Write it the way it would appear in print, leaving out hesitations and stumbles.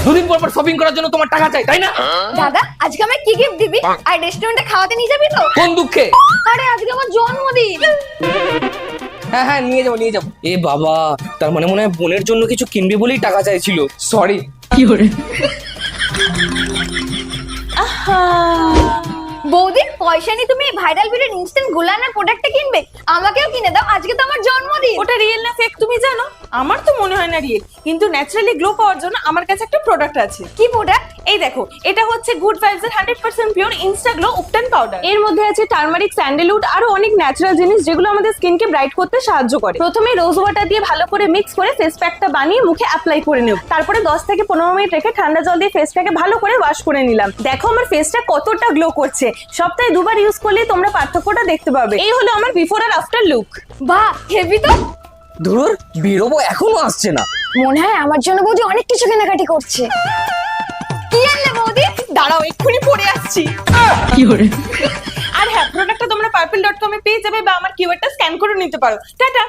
দুদিন পর পর শপিং করার জন্য তোমার টাকা চাই, তাই না? দাদা আজকে আমায় কি গিফট দিবি? আর রেস্টুরেন্টে খাওয়াতে নিয়ে যাবি তো? কোন দুঃখে? আরে আজকে আমার জন্মদিন। হ্যাঁ হ্যাঁ, নিয়ে যাবো নিয়ে যাবো। এ বাবা, তার মানে মনে হয় বোনের জন্য কিছু কিনবে বলেই টাকা চাইছিল। সরি। বৌদি পয়সা নিয়ে তুমি ভাইরাল ভিডিও ইনস্ট্যান্ট গুলানের প্রোডাক্টটা কিনবে? আমাকেও কিনে দাও, আজকে তো আমার জন্মদিন। ওটা রিয়েল না ফেক তুমি জানো? আমার তো মনে হয় না রিয়েল, কিন্তু ন্যাচারালি গ্লো পাওয়ার জন্য আমার কাছে একটা প্রোডাক্ট আছে। কি প্রোডাক্ট? এই দেখো, এটা হচ্ছে গুড ভাইবস এর 100% পিওর ইনস্টা গ্লো উপটান পাউডার। এর মধ্যে আছে টারমারিক, স্যান্ডেলউড আরো অনেক ন্যাচারাল জিনিস যেগুলো আমাদের স্কিনকে ব্রাইট করতে সাহায্য করে। প্রথমে রোজ ওয়াটার দিয়ে ভালো করে মিক্স করে ফেস প্যাকটা বানিয়ে মুখে অ্যাপ্লাই করে নেব। তারপরে 10 থেকে 15 মিনিট রেখে ঠান্ডা জল দিয়ে ফেসটাকে ভালো করে ওয়াশ করে নিলাম। দেখো আমার ফেসটা কতটা গ্লো করছে। সপ্তাহে দুবার ইউজ করলে তোমরা পার্থক্যটা দেখতে পাবে। এই হলো আমার বিফোর আর আফটার লুক। বাহ হেভি তো। ধুর, বেরোবো এখনো আসছে না। মনে হয় আমার জন্য বৌদি অনেক কিছু কেনাকাটি করছে। কি আনলে বৌদি? দাঁড়াও এক্ষুনি পরে আসছি। আর হ্যাঁ, প্রোডাক্টটা তোমরা purple.com এ পেয়ে যাবে বা আমার কিউআরটা স্ক্যান করে নিতে পারো। টাটা।